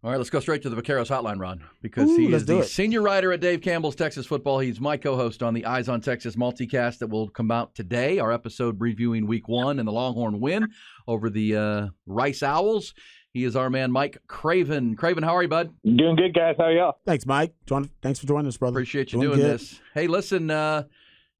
All right, let's go straight to the Vaqueros hotline, Ron, because Ooh, he let's is do the it. senior writer at Dave Campbell's Texas Football. He's my co-host on the Eyes on Texas multicast that will come out today, our episode previewing Week 1 and the Longhorn win over the Rice Owls. He is our man, Mike Craven. Craven, how are you, bud? Doing good, guys. How are y'all? Thanks, Mike. Thanks for joining us, brother. Appreciate you Doing doing good. this. Hey, listen,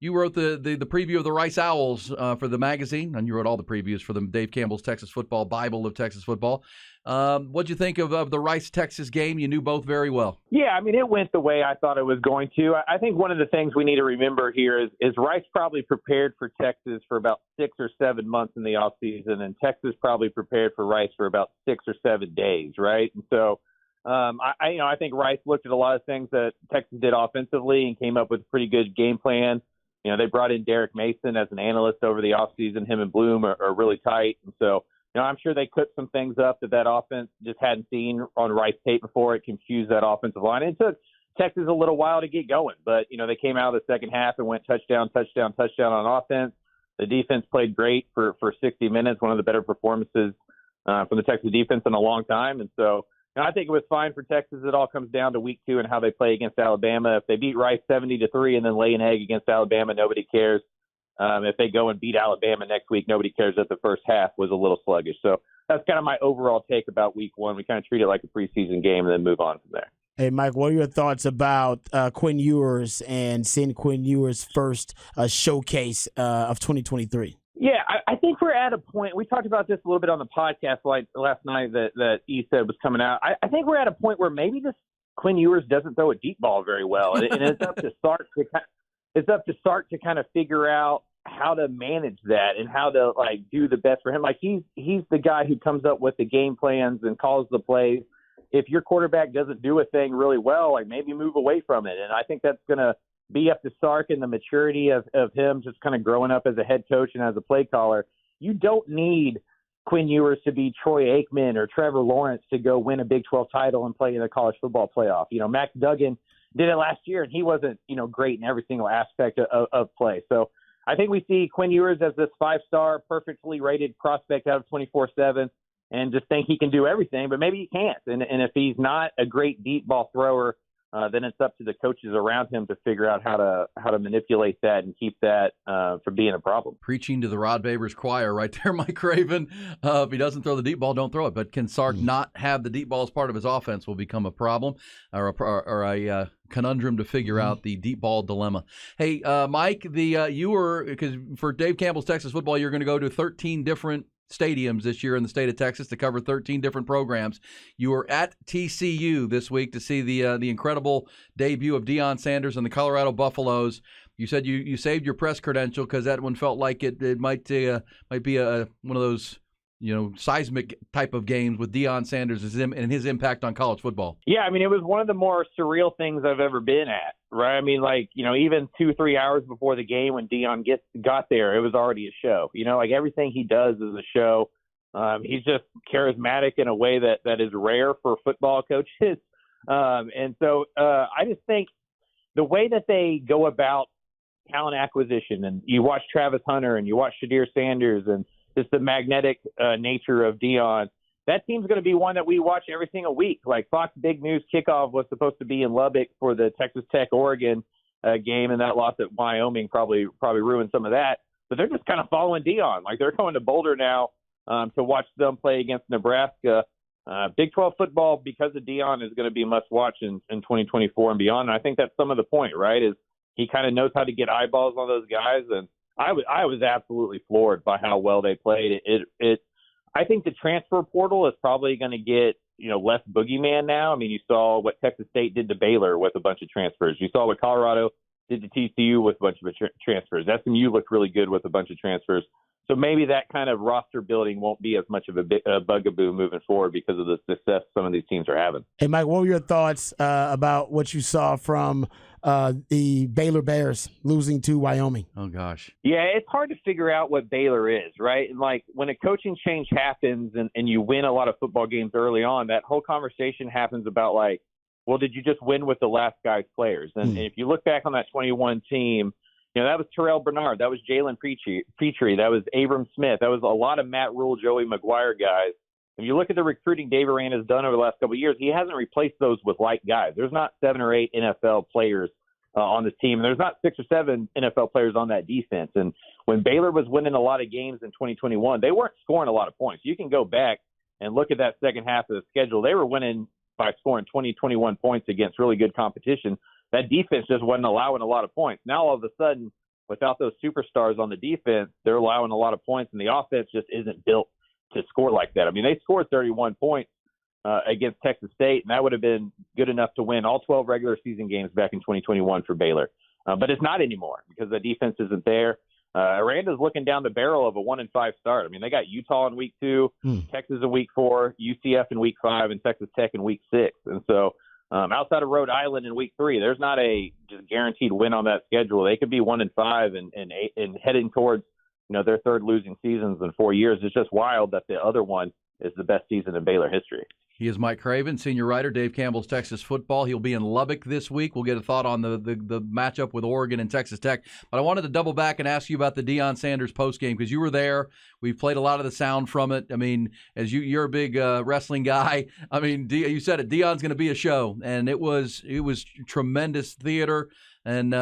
you wrote the preview of the Rice Owls for the magazine, and you wrote all the previews for the Dave Campbell's Texas Football, Bible of Texas Football. What'd you think of the Rice-Texas game? You knew both very well. Yeah, I mean, it went the way I thought it was going to. I think one of the things we need to remember here is Rice probably prepared for Texas for about 6 or 7 months in the offseason, and Texas probably prepared for Rice for about 6 or 7 days, right? And so I think Rice looked at a lot of things that Texas did offensively and came up with a pretty good game plan. You know, they brought in Derek Mason as an analyst over the offseason. Him and Bloom are really tight. And so, you know, I'm sure they cooked some things up that offense just hadn't seen on Rice tape before. It confused that offensive line. It took Texas a little while to get going. But, you know, they came out of the second half and went touchdown on offense. The defense played great for 60 minutes, one of the better performances from the Texas defense in a long time. And so, and I think it was fine for Texas. It all comes down to week 2 and how they play against Alabama. If they beat Rice 70-3 and then lay an egg against Alabama, nobody cares. If they go and beat Alabama next week, nobody cares that the first half was a little sluggish. So that's kind of my overall take about week 1. We kind of treat it like a preseason game and then move on from there. Hey, Mike, what are your thoughts about Quinn Ewers and seeing Quinn Ewers' first showcase of 2023? Yeah, I think we're at a point. We talked about this a little bit on the podcast last night that E said was coming out. I think we're at a point where maybe this Quinn Ewers doesn't throw a deep ball very well, and it's up to Sark to kind of figure out how to manage that and how to do the best for him. Like he's the guy who comes up with the game plans and calls the plays. If your quarterback doesn't do a thing really well, maybe move away from it. And I think that's going to be up to Sark and the maturity of him just kind of growing up as a head coach and as a play caller. You don't need Quinn Ewers to be Troy Aikman or Trevor Lawrence to go win a Big 12 title and play in the college football playoff. You know, Max Duggan did it last year, and he wasn't, great in every single aspect of play. So I think we see Quinn Ewers as this 5-star, perfectly rated prospect out of 24/7 and just think he can do everything, but maybe he can't. And if he's not a great deep ball thrower, then it's up to the coaches around him to figure out how to manipulate that and keep that from being a problem. Preaching to the Rod Babers choir right there, Mike Craven. If he doesn't throw the deep ball, don't throw it. But can Sark not have the deep ball as part of his offense will become a problem or a conundrum to figure out, the deep ball dilemma. Hey, Mike, because for Dave Campbell's Texas Football, you're going to go to 13 different stadiums this year in the state of Texas to cover 13 different programs. You were at TCU this week to see the incredible debut of Deion Sanders and the Colorado Buffaloes. You said you saved your press credential because that one felt like it might be one of those seismic type of games with Deion Sanders and his impact on college football. Yeah, I mean, it was one of the more surreal things I've ever been at, right? I mean, even 2-3 hours before the game when Deion got there, it was already a show. Everything he does is a show. He's just charismatic in a way that is rare for football coaches. And so I just think the way that they go about talent acquisition, and you watch Travis Hunter and you watch Shadir Sanders and just the magnetic nature of Deion, that team's going to be one that we watch every single week. Like Fox Big News kickoff was supposed to be in Lubbock for the Texas Tech-Oregon game, and that loss at Wyoming probably ruined some of that. But they're just kind of following Deion. They're going to Boulder now to watch them play against Nebraska. Big 12 football, because of Deion, is going to be must-watch in 2024 and beyond. And I think that's some of the point, right, is he kind of knows how to get eyeballs on those guys. And I was absolutely floored by how well they played. I think the transfer portal is probably going to get less boogeyman now. I mean, you saw what Texas State did to Baylor with a bunch of transfers. You saw what Colorado did to TCU with a bunch of transfers. SMU looked really good with a bunch of transfers. So maybe that kind of roster building won't be as much of a bugaboo moving forward because of the success some of these teams are having. Hey, Mike, what were your thoughts about what you saw from the Baylor Bears losing to Wyoming? Oh, gosh. Yeah, it's hard to figure out what Baylor is, right? And when a coaching change happens and you win a lot of football games early on, that whole conversation happens about well, did you just win with the last guy's players? And if you look back on that 21 team, that was Terrell Bernard. That was Jalen Petrie. That was Abram Smith. That was a lot of Matt Rule, Joey McGuire guys if you look at the recruiting Dave Aranda has done over the last couple of years, he hasn't replaced those with like guys. There's not 7 or 8 NFL players on this team, and there's not 6 or 7 NFL players on that defense. And when Baylor was winning a lot of games in 2021, they weren't scoring a lot of points. You can go back and look at that second half of the schedule. They were winning by scoring 20, 21 points against really good competition. That defense just wasn't allowing a lot of points. Now, all of a sudden, without those superstars on the defense, they're allowing a lot of points, and the offense just isn't built to score like that. I mean, they scored 31 points against Texas State, and that would have been good enough to win all 12 regular season games back in 2021 for Baylor. But it's not anymore because the defense isn't there. Aranda's looking down the barrel of a 1-5 start. I mean, they got Utah in week 2, Texas in week 4, UCF in week 5, and Texas Tech in week 6. And so outside of Rhode Island in week 3, there's not a just guaranteed win on that schedule. They could be 1-5 and heading towards their third losing seasons in 4 years. It's just wild that the other one is the best season in Baylor history. He is Mike Craven, senior writer, Dave Campbell's Texas Football. He'll be in Lubbock this week. We'll get a thought on the matchup with Oregon and Texas Tech. But I wanted to double back and ask you about the Deion Sanders postgame because you were there. We've played a lot of the sound from it. I mean, as you're a big wrestling guy. I mean, you said it. Deion's going to be a show, and it was tremendous theater. And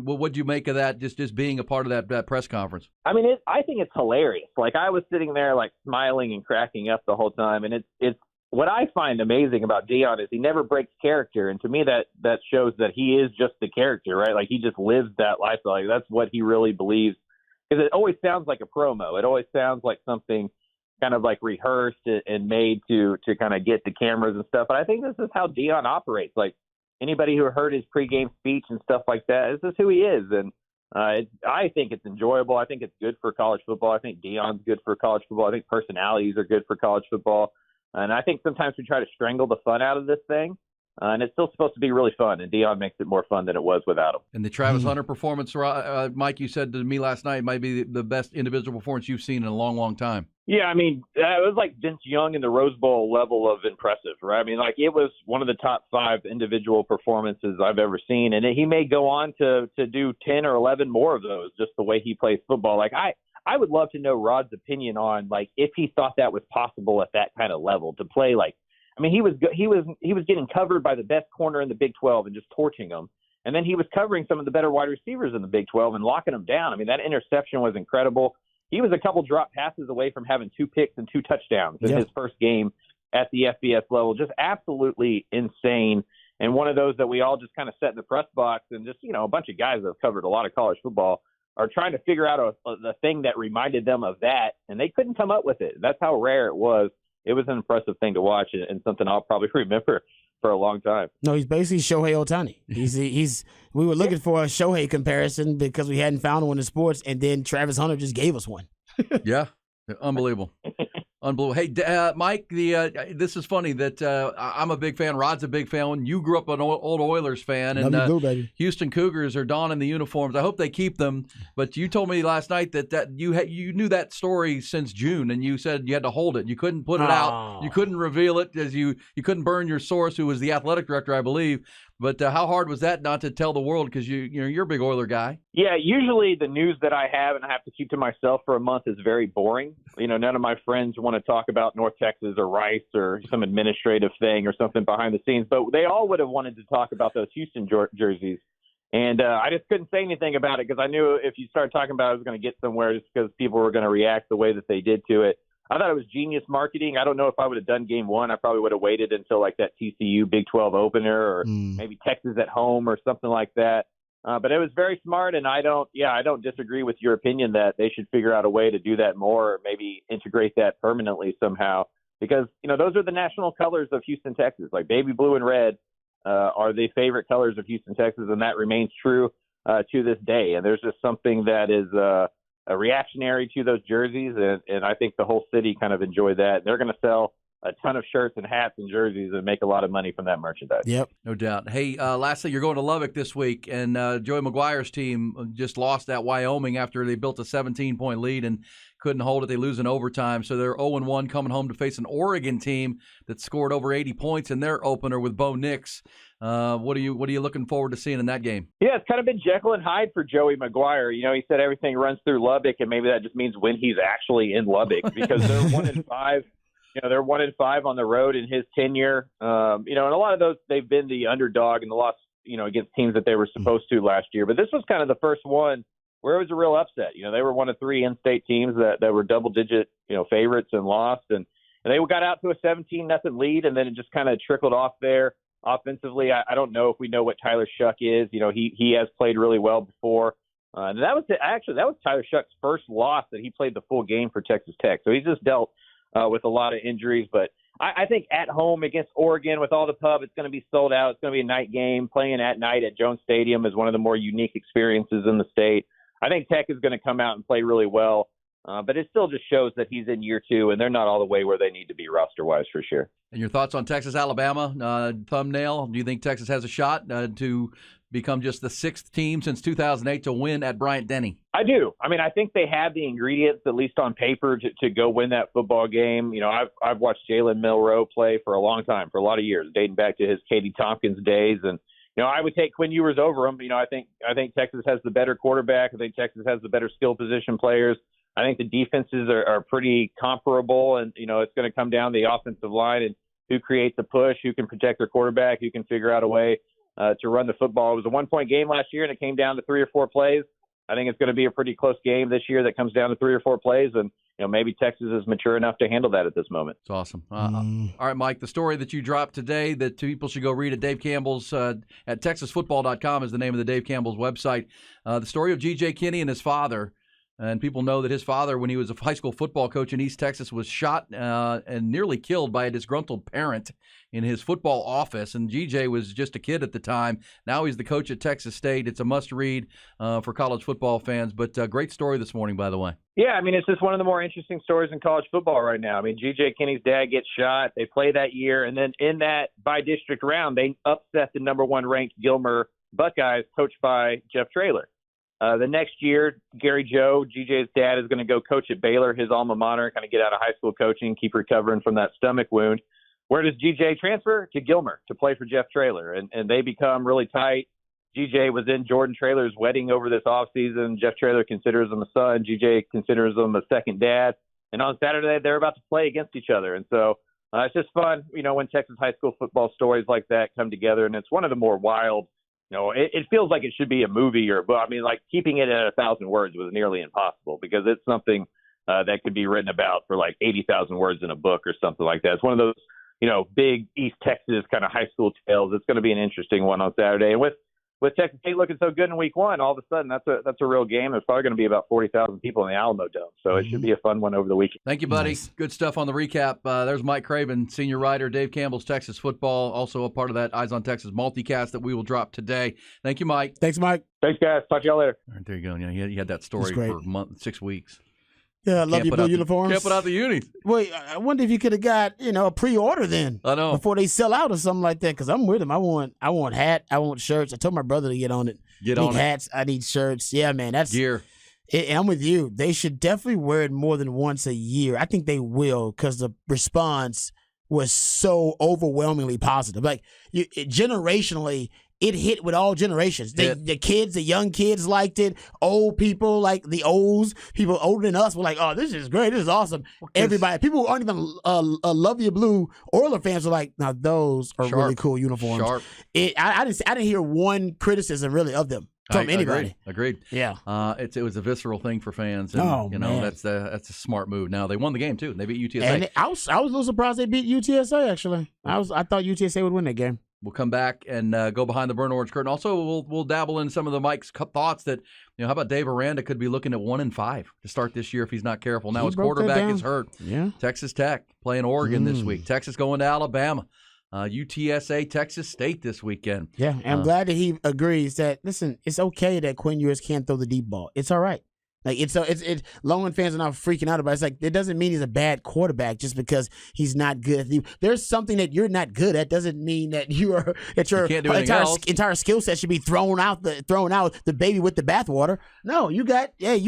what'd you make of that? Just being a part of that press conference. I mean, I think it's hilarious. Like I was sitting there, like smiling and cracking up the whole time, and it's. What I find amazing about Deion is he never breaks character, and to me that shows that he is just the character, right? Like he just lives that lifestyle. Like that's what he really believes. Because it always sounds like a promo. It always sounds like something kind of like rehearsed and made to kind of get the cameras and stuff. But I think this is how Deion operates. Like anybody who heard his pregame speech and stuff like that, this is who he is. And I think it's enjoyable. I think it's good for college football. I think Deion's good for college football. I think personalities are good for college football. And I think sometimes we try to strangle the fun out of this thing, and it's still supposed to be really fun, and Deion makes it more fun than it was without him. And the Travis Hunter performance, Mike, you said to me last night, might be the best individual performance you've seen in a long, long time. Yeah, I mean, it was like Vince Young in the Rose Bowl level of impressive, right? I mean, like it was one of the top 5 individual performances I've ever seen, and he may go on to do 10 or 11 more of those just the way he plays football. Like I would love to know Rod's opinion on like if he thought that was possible at that kind of level to play. Like, I mean, he was getting covered by the best corner in the Big 12 and just torching them, and then he was covering some of the better wide receivers in the Big 12 and locking them down. I mean, that interception was incredible. He was a couple drop passes away from having 2 picks and 2 touchdowns in his first game at the FBS level. Just absolutely insane, and one of those that we all just kind of set in the press box and just a bunch of guys that have covered a lot of college football are trying to figure out the thing that reminded them of that, and they couldn't come up with it. That's how rare it was. It was an impressive thing to watch and something I'll probably remember for a long time. No, he's basically Shohei Ohtani. We were looking for a Shohei comparison because we hadn't found one in sports, and then Travis Hunter just gave us one. Yeah, unbelievable. Unbelievable. Hey, Mike, this is funny that I'm a big fan. Rod's a big fan. You grew up an old Oilers fan, and blue, baby. Houston Cougars are donning the uniforms. I hope they keep them. But you told me last night that you knew that story since June, and you said you had to hold it. You couldn't put it out. You couldn't reveal it as you couldn't burn your source, who was the athletic director, I believe. But how hard was that not to tell the world? Because you're a big Oiler guy. Yeah, usually the news that I have and I have to keep to myself for a month is very boring. None of my friends want to talk about North Texas or Rice or some administrative thing or something behind the scenes. But they all would have wanted to talk about those Houston jerseys. And I just couldn't say anything about it because I knew if you started talking about it, I was going to get somewhere just because people were going to react the way that they did to it. I thought it was genius marketing. I don't know if I would have done game 1. I probably would have waited until like that TCU Big 12 opener or maybe Texas at home or something like that. But it was very smart, and I don't disagree with your opinion that they should figure out a way to do that more or maybe integrate that permanently somehow because, those are the national colors of Houston, Texas. Like baby blue and red are the favorite colors of Houston, Texas, and that remains true to this day. And there's just something that is a reactionary to those jerseys, and I think the whole city kind of enjoyed that. They're going to sell a ton of shirts and hats and jerseys and make a lot of money from that merchandise. Yep. No doubt. Hey, lastly, you're going to Lubbock this week, and Joey McGuire's team just lost at Wyoming after they built a 17-point lead and couldn't hold it. They lose in overtime, so they're 0-1 coming home to face an Oregon team that scored over 80 points in their opener with Bo Nix. What are you looking forward to seeing in that game? Yeah, it's kind of been Jekyll and Hyde for Joey McGuire. He said everything runs through Lubbock, and maybe that just means when he's actually in Lubbock because they're 1-5. They're 1-5 on the road in his tenure. And a lot of those, they've been the underdog and the loss, against teams that they were supposed to last year. But this was kind of the first one where it was a real upset. They were one of 3 in-state teams that were double-digit, favorites and lost. And they got out to a 17-0 lead, and then it just kind of trickled off there. Offensively, I don't know if we know what Tyler Shuck is. He has played really well before. And that was Tyler Shuck's first loss that he played the full game for Texas Tech. So he's just dealt with a lot of injuries. But I think at home against Oregon with all the pub, it's going to be sold out. It's going to be a night game. Playing at night at Jones Stadium is one of the more unique experiences in the state. I think Tech is going to come out and play really well. But it still just shows that he's in year 2, and they're not all the way where they need to be roster-wise for sure. And your thoughts on Texas-Alabama thumbnail? Do you think Texas has a shot to become just the 6th team since 2008 to win at Bryant-Denny? I do. I think they have the ingredients, at least on paper, to go win that football game. I've watched Jalen Milroe play for a long time, for a lot of years, dating back to his Katie Tompkins days, and I would take Quinn Ewers over him. I think Texas has the better quarterback. I think Texas has the better skill position players. I think the defenses are pretty comparable, and, it's going to come down to the offensive line and who creates the push, who can protect their quarterback, who can figure out a way to run the football. It was a 1-point game last year, and it came down to 3 or 4 plays. I think it's going to be a pretty close game this year that comes down to 3 or 4 plays, and maybe Texas is mature enough to handle that at this moment. It's awesome. All right, Mike, the story that you dropped today that people should go read at Dave Campbell's at TexasFootball.com is the name of the Dave Campbell's website. The story of G.J. Kinney and his father. And people know that his father, when he was a high school football coach in East Texas, was shot and nearly killed by a disgruntled parent in his football office. And G.J. was just a kid at the time. Now he's the coach at Texas State. It's a must-read for college football fans. But great story this morning, by the way. Yeah, it's just one of the more interesting stories in college football right now. G.J. Kinney's dad gets shot. They play that year. And then in that by-district round, they upset the number 1 ranked Gilmer Buckeyes, coached by Jeff Traylor. The next year, Gary Joe, GJ's dad, is going to go coach at Baylor, his alma mater, kind of get out of high school coaching, keep recovering from that stomach wound. Where does GJ transfer? To Gilmer to play for Jeff Traylor, and they become really tight. GJ was in Jordan Traylor's wedding over this offseason. Jeff Traylor considers him a son. GJ considers him a second dad. And on Saturday, they're about to play against each other. And so it's just fun, when Texas high school football stories like that come together. And it's one of the more wild. It feels like it should be a movie or a book. Keeping it at 1,000 words was nearly impossible because it's something that could be written about for like 80,000 words in a book or something like that. It's one of those, big East Texas kind of high school tales. It's going to be an interesting one on Saturday. And with Texas State looking so good in week 1, all of a sudden that's a real game. There's probably going to be about 40,000 people in the Alamo Dome. So it should be a fun one over the weekend. Thank you, buddy. Nice. Good stuff on the recap. There's Mike Craven, senior writer, Dave Campbell's Texas Football, also a part of that Eyes on Texas multicast that we will drop today. Thank you, Mike. Thanks, Mike. Thanks, guys. Talk to y'all later. All right, there you go. You had that story for 6 weeks. Yeah, I love your blue uniforms. Can't put out the unis. Wait, I wonder if you could have got, a pre-order then. I know. Before they sell out or something like that, because I'm with them. I want hat. I want shirts. I told my brother to get on it. I need hats. I need shirts. Yeah, man. That's gear. I'm with you. They should definitely wear it more than once a year. I think they will because the response was so overwhelmingly positive. Like, generationally, it hit with all generations. The kids, the young kids liked it. Old people, like the olds, people older than us were like, oh, this is great. This is awesome. Everybody, people who aren't even Love Your Blue Oiler fans were like, now those are really cool uniforms. Sharp. I didn't hear one criticism really of them from anybody. Agreed. Yeah. It was a visceral thing for fans. And, man. That's a smart move. Now, they won the game, too. They beat UTSA. And I was a little surprised they beat UTSA, actually. I thought UTSA would win that game. We'll come back and go behind the burnt orange curtain. Also, we'll dabble in some of the Mike's thoughts that, how about Dave Aranda could be looking at 1-5 to start this year if he's not careful. Now his quarterback is hurt. Yeah. Texas Tech playing Oregon this week. Texas going to Alabama. UTSA, Texas State this weekend. Yeah, and I'm glad that he agrees that, listen, it's okay that Quinn Ewers can't throw the deep ball. It's all right. Like it's Longhorn fans are not freaking out about it. It's like it doesn't mean he's a bad quarterback just because he's not good. There's something that you're not good at doesn't mean that your entire skill set should be thrown out the baby with the bathwater. No, you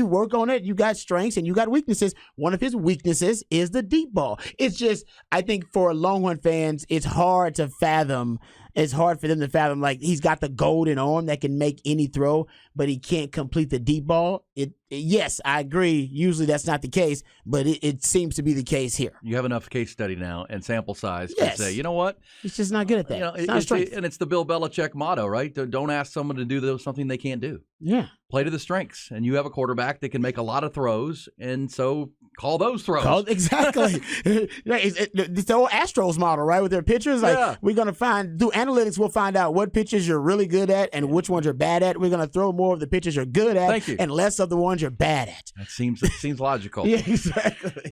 work on it. You got strengths and you got weaknesses. One of his weaknesses is the deep ball. It's just I think for Longhorn fans, it's hard to fathom it's hard for them to fathom. Like, he's got the golden arm that can make any throw, but he can't complete the deep ball. Yes, I agree. Usually that's not the case, but it seems to be the case here. You have enough case study now and sample size Yes. to say, you know what? He's just not good at that. It's not a strength. And it's the Bill Belichick motto, right? Don't ask someone to do something they can't do. Yeah. Play to the strengths. And you have a quarterback that can make a lot of throws, and so call those throws. Exactly. It's the old Astros model, right? With their pitchers. Like, we're going to through analytics, we'll find out what pitches you're really good at and which ones you're bad at. We're going to throw more of the pitches you're good at and less of the ones you're bad at. It seems logical. Yeah, exactly.